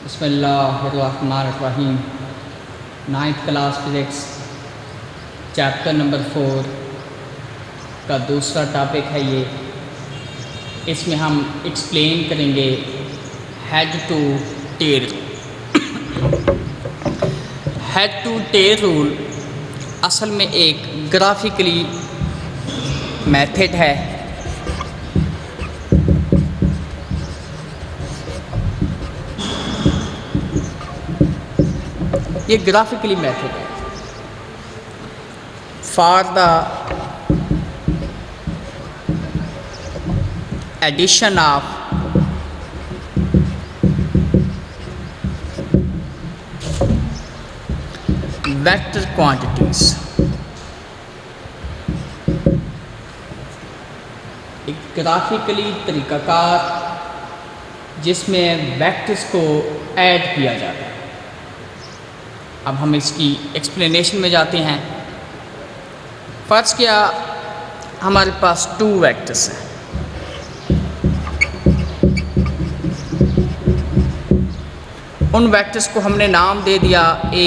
बिस्मिल्लाहिर्रहमानिर्रहीम। 9th class physics chapter number 4 का दूसरा टॉपिक है ये। इसमें हम एक्सप्लेन करेंगे head to tail. Head to tail rule असल में एक ग्राफिकली मेथड है। ये ग्राफिकली मेथड है for the addition of vector quantities. एक ग्राफिकली तरीक़ाकार जिसमें वेक्टर्स को ऐड किया जाता है। अब हम इसकी एक्सप्लेनेशन में जाते हैं। फ़र्ज़ किया हमारे पास 2 वेक्टर्स हैं। उन वेक्टर्स को हमने नाम दे दिया A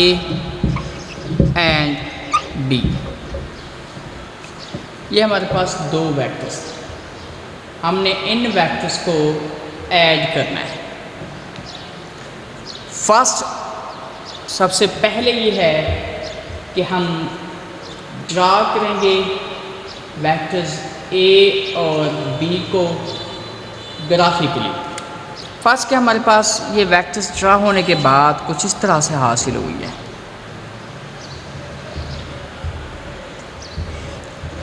एंड B। ये हमारे पास 2 वेक्टर्स हैं। हमने इन वेक्टर्स को ऐड करना है। फर्स्ट सबसे पहले ये है कि हम ड्रा करेंगे वेक्टर्स A और B को ग्राफिकली। फर्स्ट के हमारे पास ये वेक्टर्स ड्रा होने के बाद कुछ इस तरह से हासिल हुई है।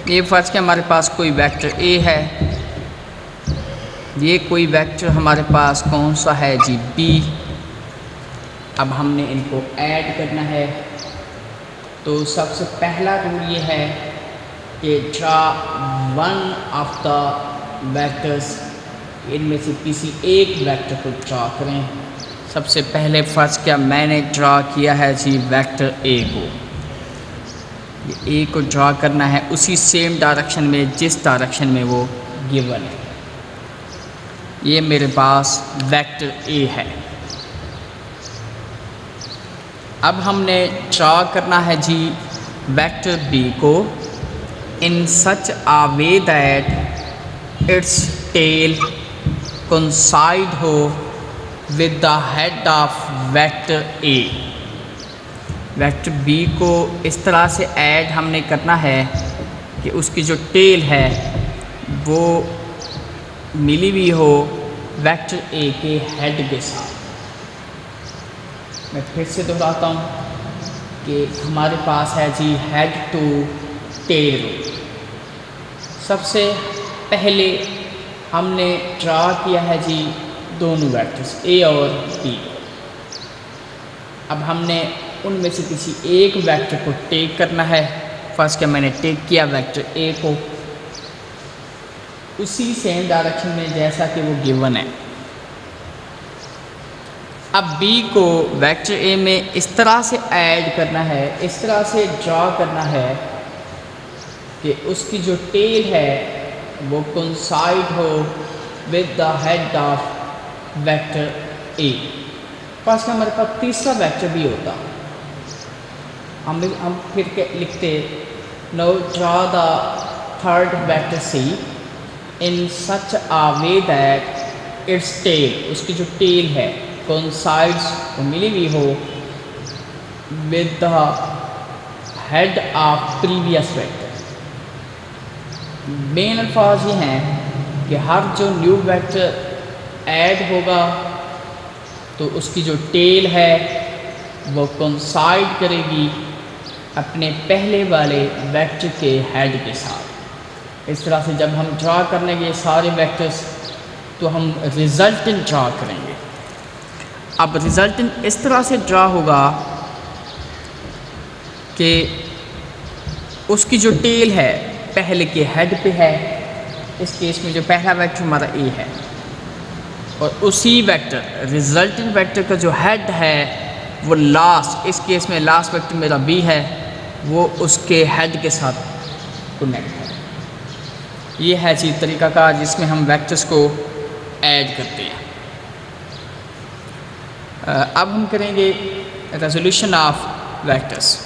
ये फर्स्ट के हमारे पास कोई वेक्टर A है, ये कोई वेक्टर हमारे पास कौन सा है जी B। अब हमने इनको ऐड करना है। तो सबसे पहला रूल ये है कि draw one of the vectors, इनमें से किसी एक वेक्टर को ड्रा करें। सबसे पहले फर्स्ट क्या मैंने ड्रा किया है जी वेक्टर A को। ये A को ड्रा करना है उसी सेम डायरेक्शन में जिस डायरेक्शन में वो गिवन है। ये मेरे पास वेक्टर A है। अब हमने ड्रा करना है जी वेक्टर B को in such a way that it's tail coincide हो with the head of vector A। Vector B को इस तरह से ऐड हमने करना है कि उसकी जो टेल है वो मिली हुई हो वेक्टर A के हेड के साथ। मैं फिर से दोहराता हूँ कि हमारे पास है जी हेड टू टेल रूल। सबसे पहले हमने ड्रा किया है जी दोनों वेक्टर्स A और B। अब हमने उनमें से किसी एक वेक्टर को टेक करना है। फर्स्ट क्या मैंने टेक किया वेक्टर A को उसी सेम डायरेक्शन में जैसा कि वो गिवन है। अब B को वेक्टर A में इस तरह से ऐड करना है, इस तरह से ड्रा करना है कि उसकी जो टेल है वो कोइंसाइड हो with the head of vector A। First हमारे पास तीसरा वेक्टर भी होता। हम फिर के लिखते now draw the third vector C in such a way that it's tail, उसकी जो टेल है कोइंसाइड्स को मिली हुई हो with the head of previous vector. Main अल्फाज ये हैं कि हर जो न्यू वेक्टर ऐड होगा तो उसकी जो टेल है वो कोइंसाइड करेगी अपने पहले वाले वेक्टर के हेड के साथ। इस तरह से जब हम ड्रा करने के सारे वेक्टर्स तो हम रिजल्टेंट ड्रा करेंगे। अब रिजल्टेंट इस तरह से ड्रा होगा कि उसकी जो टेल है पहले के हेड पे है। इस केस में जो पहला वेक्टर हमारा A है और उसी वेक्टर रिजल्टेंट वेक्टर का जो हेड है वो लास्ट, इस केस में लास्ट वेक्टर मेरा B है, वो उसके हेड के साथ कनेक्ट है। ये है जी तरीक़ाकार जिसमें हम वेक्टर्स को ऐड करते हैं। अब हम करेंगे रेजोल्यूशन ऑफ वेक्टर्स।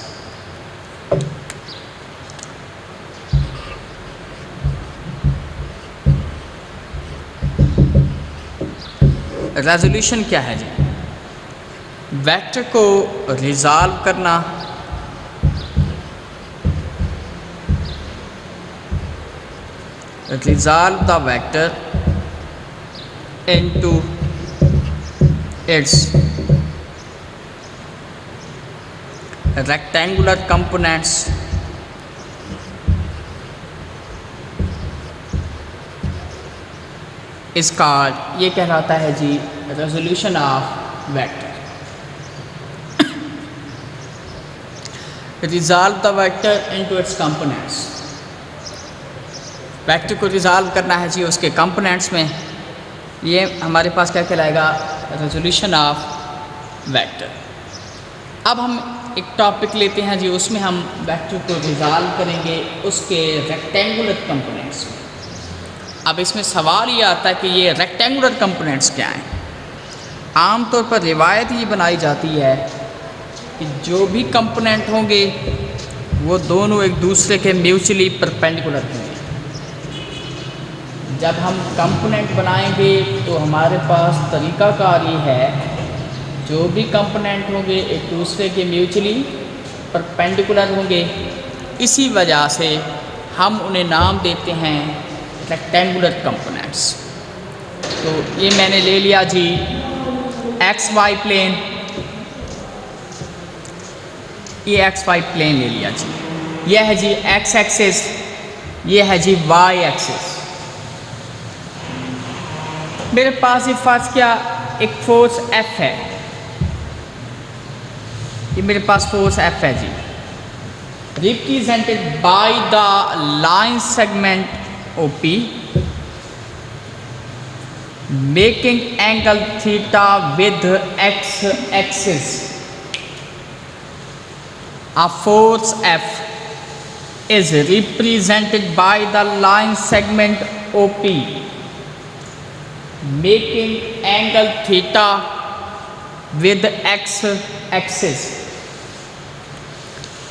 रेजोल्यूशन क्या है जी? वेक्टर को रिजॉल्व करना, resolve the vector into its rectangular components is called, ये कहलाता है जी resolution of vector। resolve the vector into its components, vector को रिजॉल्व करना है जी उसके कंपोनेंट्स में, ये हमारे पास क्या कहलाएगा? Resolution of vector. अब हम एक टॉपिक लेते हैं जी, उसमें हम वेक्टर को रिजॉल्व करेंगे उसके रेक्टेंगुलर कंपोनेंट्स में। अब इसमें सवाल ये आता है कि ये रेक्टेंगुलर कंपोनेंट्स क्या हैं? आमतौर पर रिवायत ये बनाई जाती है कि जो भी कंपोनेंट होंगे वो दोनों एक दूसरे के म्यूचुअली परपेंडिकुलर होंगे। जब हम कंपोनेंट बनाएंगे तो हमारे पास तरीक़ाकार ये है, जो भी कंपोनेंट होंगे एक दूसरे के म्यूचुअली परपेंडिकुलर होंगे। इसी वजह से हम उन्हें नाम देते हैं रेक्टेंगुलर कंपोनेंट्स। तो ये मैंने ले लिया जी एक्स वाई प्लेन, ये एक्स वाई प्लेन ले लिया जी। यह है जी एक्स एक्सिस, ये है जी वाई एक्सिस। मेरे पास ये फर्स्ट क्या एक फोर्स F है, ये मेरे पास फोर्स F है जी, represented by the line segment OP making angle theta with x axis. A force F is represented by the line segment OP making angle theta with x axis।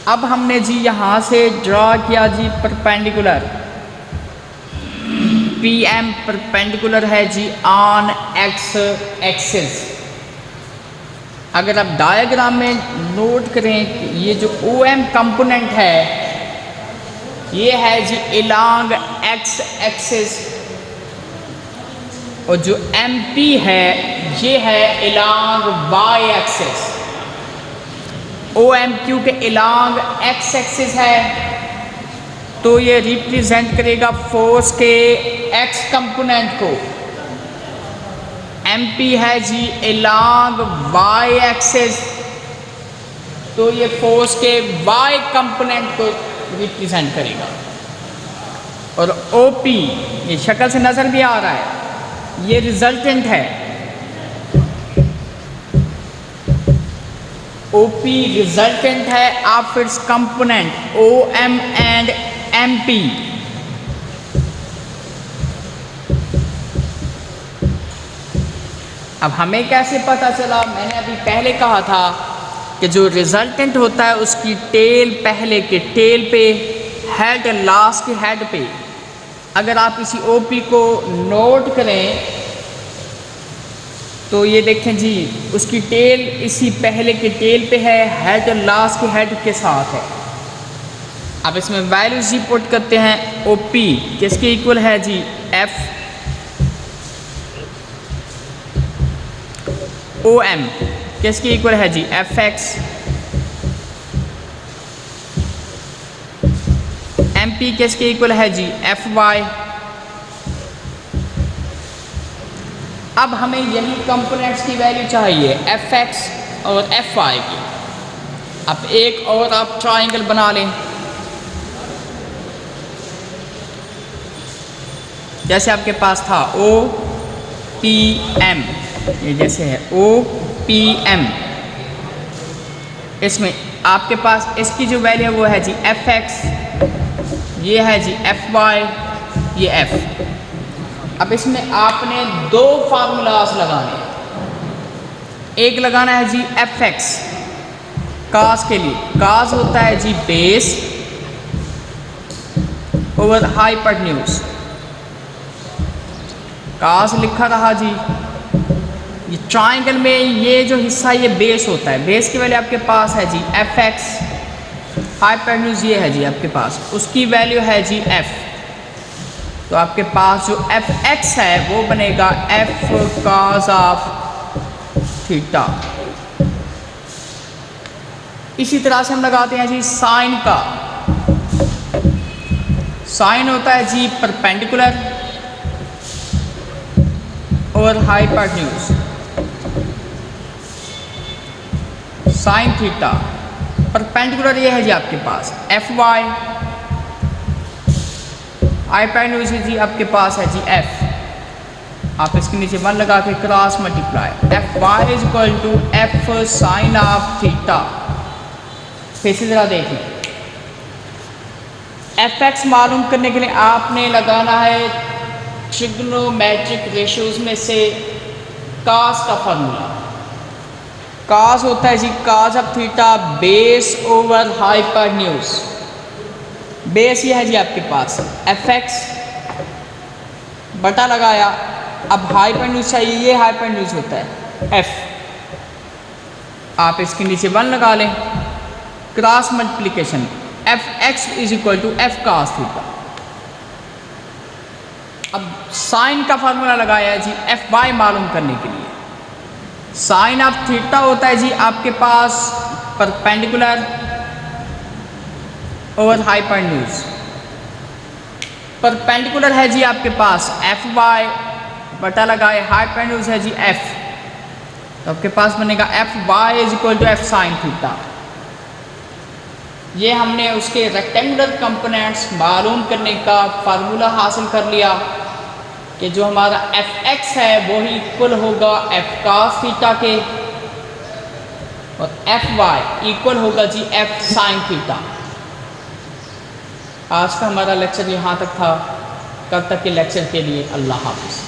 अब हमने जी यहाँ से draw किया जी perpendicular, PM perpendicular है जी on x axis. अगर आप diagram में note करें, ये जो OM कंपोनेंट है ये है जी अलोंग x एक्सिस, और जो MP है ये है अलोंग y एक्सिस। OMQ के अलोंग x एक्सिस है तो ये रिप्रेजेंट करेगा फोर्स के x कंपोनेंट को। MP है जी अलोंग y एक्सिस तो ये फोर्स के y कंपोनेंट को रिप्रेजेंट करेगा। और OP ये शक्ल से नज़र भी आ रहा है, ये रिजल्टेंट है। OP रिजल्टेंट है of its component OM and MP। अब हमें कैसे पता चला? मैंने अभी पहले कहा था कि जो रिजल्टेंट होता है उसकी टेल पहले के टेल पे, हेड लास्ट के हेड पे। अगर आप इसी OP को नोट करें तो ये देखें जी उसकी टेल इसी पहले के टेल पे है, हेड लास्ट के हेड के साथ है। अब इसमें वैल्यूज ही पुट करते हैं। OP किसके इक्वल है जी? F। OM किसके इक्वल है जी? FX। MP किसके इक्वल है जी? FY। अब हमें यही कंपोनेंट्स की वैल्यू चाहिए FX और FY की। अब एक और आप ट्राइंगल बना लें, जैसे आपके पास था OPM, ये जैसे है OPM, इसमें आपके पास इसकी जो वैल्यू है वो है जी FX, ये है जी FY, ये F। अब इसमें आपने दो फार्मूलाज लगाने। एक लगाना है जी एफ एक्स कास के लिए। कास होता है जी बेस ओवर हाइपोटेन्यूज। कास लिखा रहा जी। ये ट्राइंगल में ये जो हिस्सा ये बेस होता है, बेस की वैल्यू आपके पास है जी एफ एक्स। हाइपोटेन्यूज ये है जी आपके पास, उसकी वैल्यू है जी एफ। तो आपके पास जो एफ एक्स है वो बनेगा एफ कॉस ऑफ थीटा। इसी तरह से हम लगाते हैं जी साइन का। साइन होता है जी परपेंडिकुलर और हाइपोटेन्यूज। साइन थीटा परपेंडिकुलर ये है जी आपके पास एफ वाई। हाइपोटेन्यूज जी आपके पास है जी एफ। आप इसके नीचे 1 लगा के cross multiply F Y is equal to F sine of theta. फिर इसी तरह देखिए एफ एक्स मालूम करने के लिए आपने लगाना है ट्रिग्नोमेट्रिक रेशियोज में से कास का फार्मूला। कास होता है जी cos of theta base over hypotenuse. Base ये है जी आपके पास एफ एक्स बटा लगाया। अब हाइपोटेन्यूज चाहिए, ये हाइपोटेन्यूज होता है एफ। आप इसके नीचे 1 लगा लें cross multiplication F X is equal to F cos theta. अब साइन का फार्मूला लगाया है जी एफ वाई मालूम करने के लिए। साइन ऑफ थीटा होता है जी आपके पास परपेंडिकुलर ओवर हाइपोटेन्यूज। परपेंडिकुलर है जी आपके पास एफ वाई बटा लगाए हाइपोटेन्यूज है जी एफ। तो आपके पास बनेगा F Y is equal to F sine theta. ये हमने उसके रेक्टेंगुलर कंपोनेंट्स मालूम करने का फार्मूला हासिल कर लिया कि जो हमारा एफ एक्स है वो ही इक्वल होगा एफ कास थीटा के और एफ वाई इक्वल होगा जी एफ साइन थीटा। आज का हमारा लेक्चर यहाँ तक था। कल तक के लेक्चर के लिए अल्लाह हाफ़िज़।